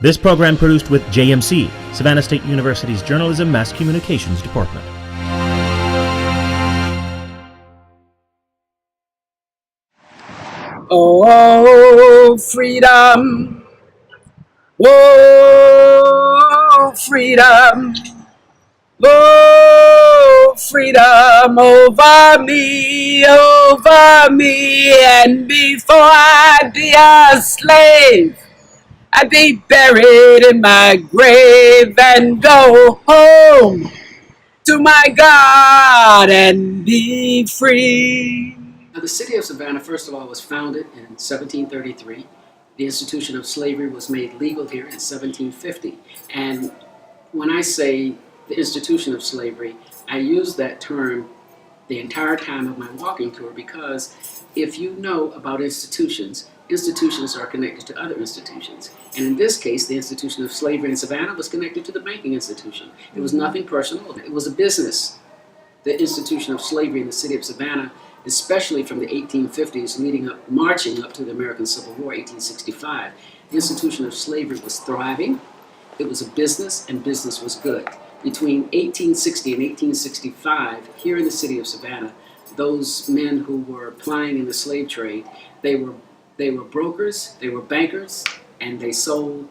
This program produced with JMC, Savannah State University's Journalism Mass Communications Department. Oh, freedom. Oh, freedom. Oh, freedom over me, and before I'd be a slave, I'd be buried in my grave and go home to my God and be free. Now, the city of Savannah, first of all, was founded in 1733. The institution of slavery was made legal here in 1750. And when I say the institution of slavery, I use that term the entire time of my walking tour because if you know about institutions, institutions are connected to other institutions. And in this case, the institution of slavery in Savannah was connected to the banking institution. It was nothing personal. It was a business. The institution of slavery in the city of Savannah, especially from the 1850s marching up to the American Civil War, 1865, the institution of slavery was thriving. It was a business, and business was good. Between 1860 and 1865, here in the city of Savannah, those men who were plying in the slave trade, they were brokers, they were bankers, and they sold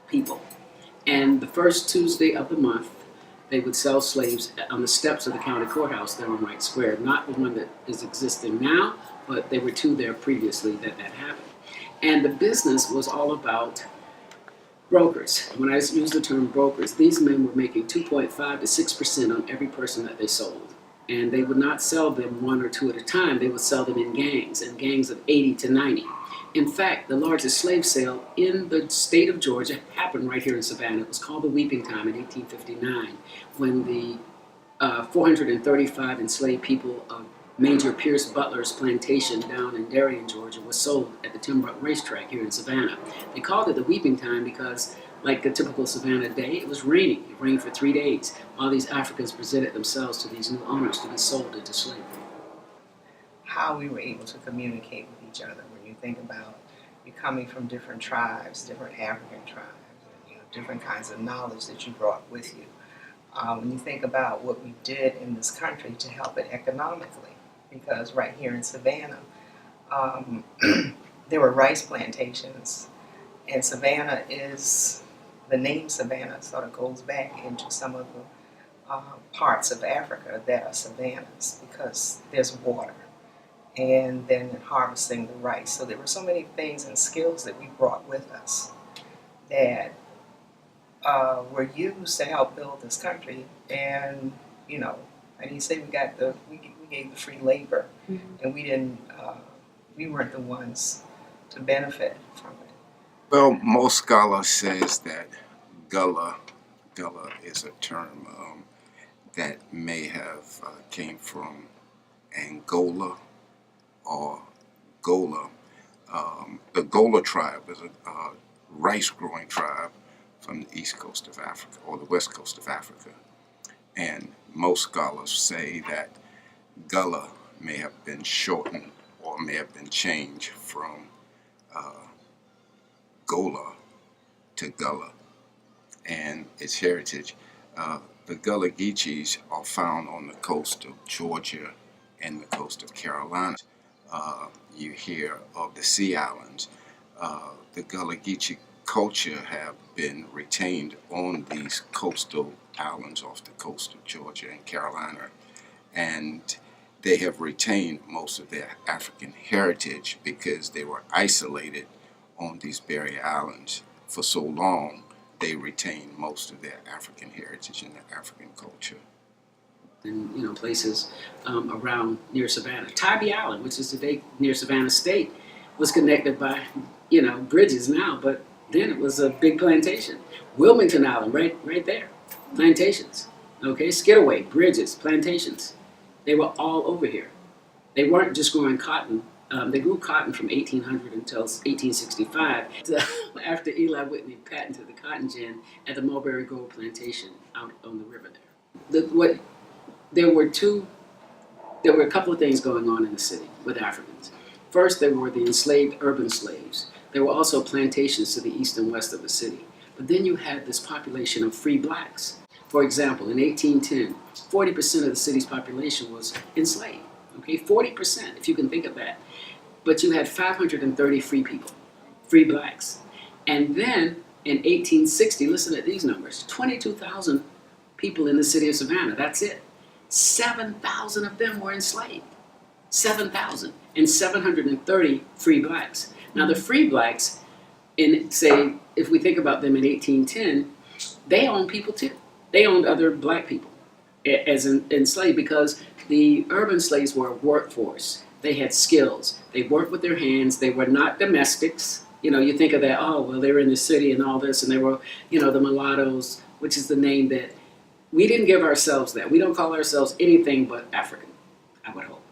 people. And the first Tuesday of the month, they would sell slaves on the steps of the county courthouse there on Wright Square. Not the one that is existing now, but there were two there previously that happened. And the business was all about brokers. When I use the term brokers, these men were making 2.5 to 6% on every person that they sold. And they would not sell them one or two at a time. They would sell them in gangs, and gangs of 80 to 90. In fact, the largest slave sale in the state of Georgia happened right here in Savannah. It was called the Weeping Time in 1859, when the 435 enslaved people of Major Pierce Butler's plantation down in Darien, Georgia, was sold at the Timbrook Racetrack here in Savannah. They called it the Weeping Time because, like a typical Savannah day, it was raining. It rained for 3 days while these Africans presented themselves to these new owners to be sold into slavery. How we were able to communicate with each other when you think about you coming from different tribes, different African tribes, and, different kinds of knowledge that you brought with you. When you think about what we did in this country to help it economically, because right here in Savannah, there were rice plantations, and Savannah the name Savannah sort of goes back into some of the parts of Africa that are savannas because there's water, and then harvesting the rice. So there were so many things and skills that we brought with us that were used to help build this country. And and you say we gave the free labor, and we weren't the ones to benefit from it. Well, most scholars says that Gullah is a term that may have came from Angola or Gola. The Gola tribe is a rice-growing tribe from the east coast of Africa or the west coast of Africa. And most scholars say that Gullah may have been shortened or may have been changed from Gola to Gullah and its heritage. The Gullah Geechees are found on the coast of Georgia and the coast of Carolina. You hear of the Sea Islands. The Gullah Geechee culture have been retained on these coastal islands off the coast of Georgia and Carolina, and they have retained most of their African heritage because they were isolated on these barrier islands for so long. They retained most of their African heritage and their African culture. In places around near Savannah. Tybee Island, which is today near Savannah State, was connected by bridges now, but then it was a big plantation. Wilmington Island, right there, plantations. Okay, Skidaway, bridges, plantations. They were all over here. They weren't just growing cotton. They grew cotton from 1800 until 1865, after Eli Whitney patented the cotton gin at the Mulberry Grove plantation out on the river there. There were a couple of things going on in the city with Africans. First, there were the enslaved urban slaves There were also plantations to the east and west of the city. But then you had this population of free blacks. For example, in 1810, 40% of the city's population was enslaved. Okay, 40%, if you can think of that. But you had 530 free people, free blacks. And then in 1860, listen to these numbers, 22,000 people in the city of Savannah, that's it. 7,000 of them were enslaved. 7,000 and 730 free blacks. Now the free blacks, in say, if we think about them in 1810, they owned people too. They owned other black people as enslaved because the urban slaves were a workforce. They had skills. They worked with their hands. They were not domestics. You know, you think of that, oh, well, they were in the city and all this, and they were, you know, the mulattoes, which is the name that we didn't give ourselves that. We don't call ourselves anything but African, I would hope,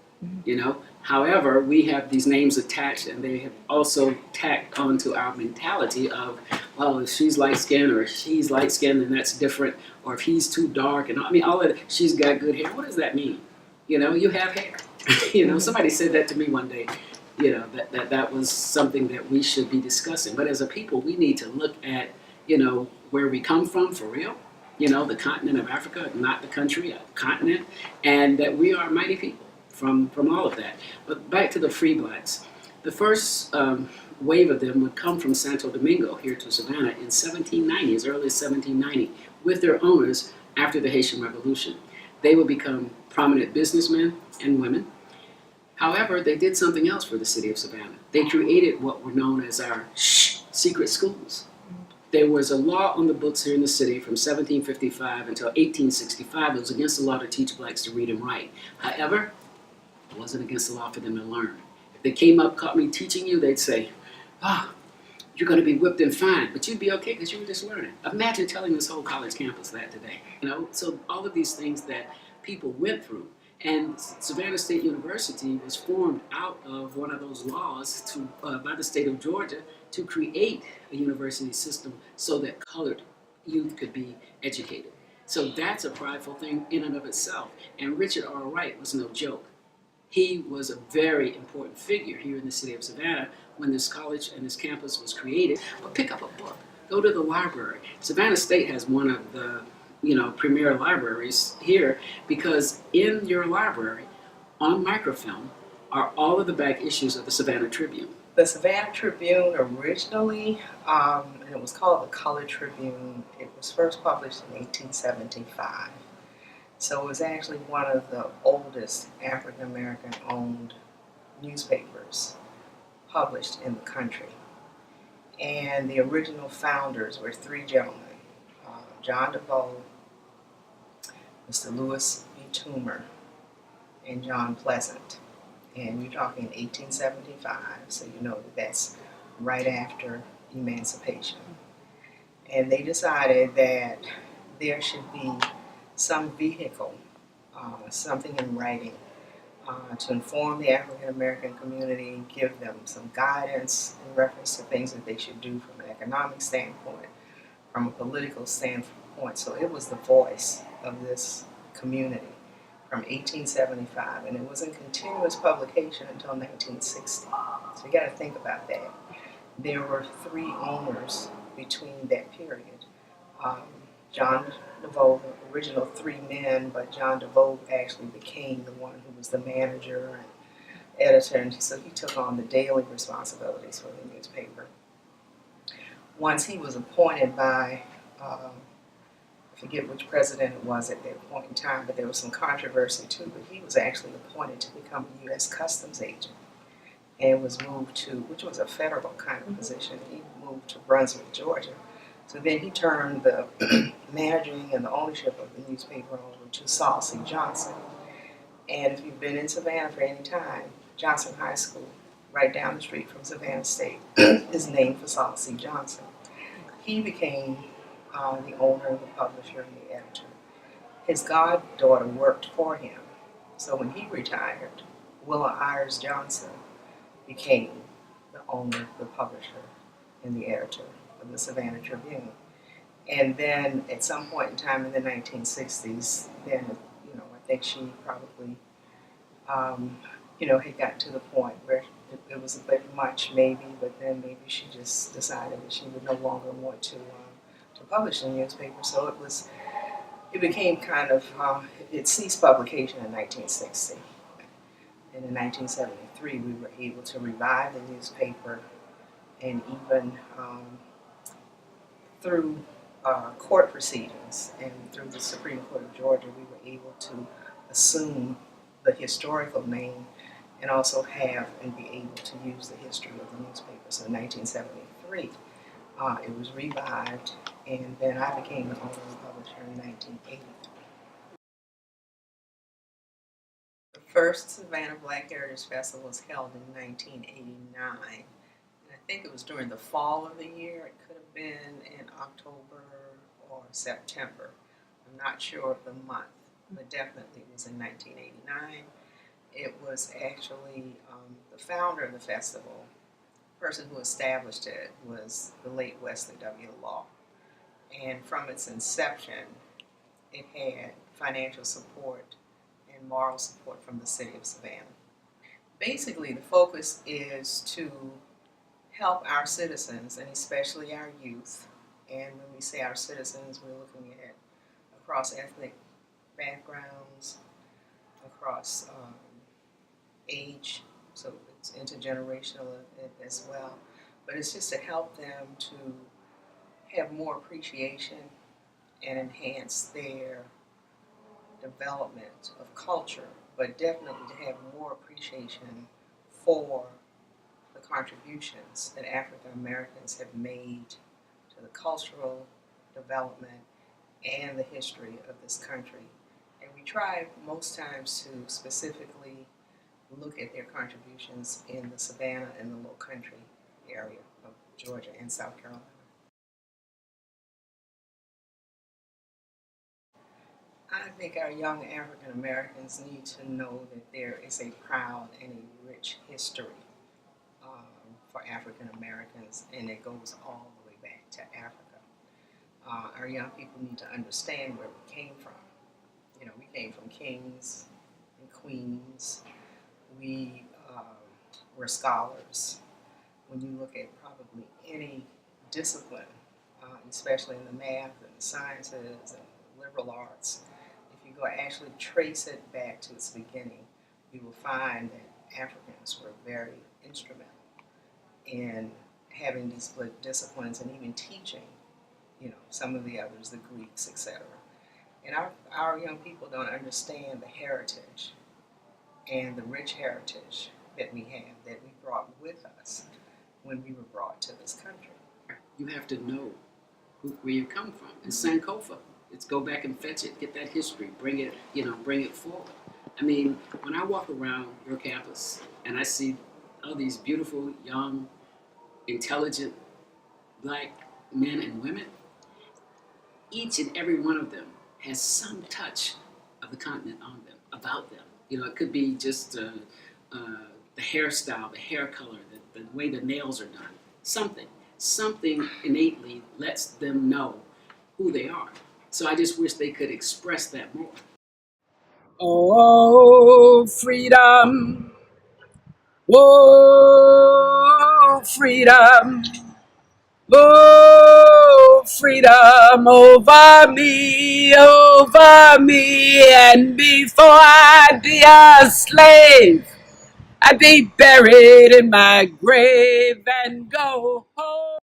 you know. However, we have these names attached, and they have also tacked onto our mentality of, well, if she's light-skinned or if she's light-skinned, then that's different, or if he's too dark, and I mean, all of that, she's got good hair. What does that mean? You know, you have hair. You know, somebody said that to me one day, you know, that was something that we should be discussing. But as a people, we need to look at, you know, where we come from for real, you know, the continent of Africa, not the country, a continent, and that we are mighty people from all of that. But back to the free blacks. The first wave of them would come from Santo Domingo here to Savannah in 1790, as early as 1790, with their owners after the Haitian Revolution. They would become prominent businessmen and women. However, they did something else for the city of Savannah. They created what were known as our secret schools. There was a law on the books here in the city from 1755 until 1865. It was against the law to teach blacks to read and write. However, it wasn't against the law for them to learn. If they came up, caught me teaching you, they'd say, oh, you're going to be whipped and fined, but you'd be okay because you were just learning. Imagine telling this whole college campus that today. You know, so all of these things that people went through. And Savannah State University was formed out of one of those laws by the state of Georgia to create a university system so that colored youth could be educated. So that's a prideful thing in and of itself. And Richard R. Wright was no joke. He was a very important figure here in the city of Savannah when this college and this campus was created. But pick up a book, go to the library. Savannah State has one of the premier libraries here, because in your library, on microfilm, are all of the back issues of the Savannah Tribune. The Savannah Tribune originally, and it was called the Color Tribune, it was first published in 1875. So it was actually one of the oldest African American owned newspapers published in the country. And the original founders were three gentlemen, John DeVoe, Mr. Lewis B. Toomer, and John Pleasant. And you're talking 1875, so you know that that's right after emancipation. And they decided that there should be some vehicle, something in writing, to inform the African American community, give them some guidance in reference to things that they should do from an economic standpoint, from a political standpoint. So it was the voice of this community from 1875, and it was in continuous publication until 1960. So you got to think about that. There were three owners between that period. John DeVoe, the original three men, but John DeVoe actually became the one who was the manager and editor, and so he took on the daily responsibilities for the newspaper. Once he was appointed by, I forget which president it was at that point in time, but there was some controversy too, but he was actually appointed to become a U.S. Customs agent and was moved to, which was a federal kind of position, he moved to Brunswick, Georgia. So then he turned the managing and the ownership of the newspaper over to Saul C. Johnson. And if you've been in Savannah for any time, Johnson High School, right down the street from Savannah State, is named for Saul C. Johnson. He became the owner, the publisher, and the editor. His goddaughter worked for him. So when he retired, Willa Ayers Johnson became the owner, the publisher, and the editor of the Savannah Tribune. And then at some point in time in the 1960s, then, I think she probably, had gotten to the point where it was a bit much maybe, but then maybe she just decided that she would no longer want to publish in the newspaper. So it became kind of, it ceased publication in 1960. And in 1973 we were able to revive the newspaper, and even through court proceedings and through the Supreme Court of Georgia, we were able to assume the historical name and also have and be able to use the history of the newspaper. So in 1973, it was revived, and then I became an owner and publisher in 1983. The first Savannah Black Heritage Festival was held in 1989. And I think it was during the fall of the year. It could have been in October or September. I'm not sure of the month, but definitely it was in 1989. It was actually the founder of the festival, the person who established it was the late Wesley W. Law. And from its inception, it had financial support and moral support from the city of Savannah. Basically, the focus is to help our citizens, and especially our youth. And when we say our citizens, we're looking at across ethnic backgrounds, across age, so it's intergenerational as well. But it's just to help them to have more appreciation and enhance their development of culture, but definitely to have more appreciation for the contributions that African Americans have made to the cultural development and the history of this country. And we try most times to specifically look at their contributions in the Savannah and the Low Country area of Georgia and South Carolina. I think our young African Americans need to know that there is a proud and a rich history for African Americans, and it goes all the way back to Africa. Our young people need to understand where we came from. You know, we came from kings and queens. We were scholars. When you look at probably any discipline, especially in the math and the sciences and the liberal arts, if you go actually trace it back to its beginning, you will find that Africans were very instrumental in having these disciplines and even teaching, you know, some of the others, the Greeks, etc. And our young people don't understand the heritage and the rich heritage that we have, that we brought with us when we were brought to this country. You have to know where you come from. It's Sankofa. It's go back and fetch it, get that history, bring it forward. I mean, when I walk around your campus and I see all these beautiful, young, intelligent black men and women, each and every one of them has some touch of the continent on them, about them. You know, it could be just the hairstyle, the hair color, the way the nails are done. Something innately lets them know who they are. So I just wish they could express that more. Oh, freedom. Oh, freedom. Oh, freedom over me, and before I'd be a slave, I'd be buried in my grave and go home.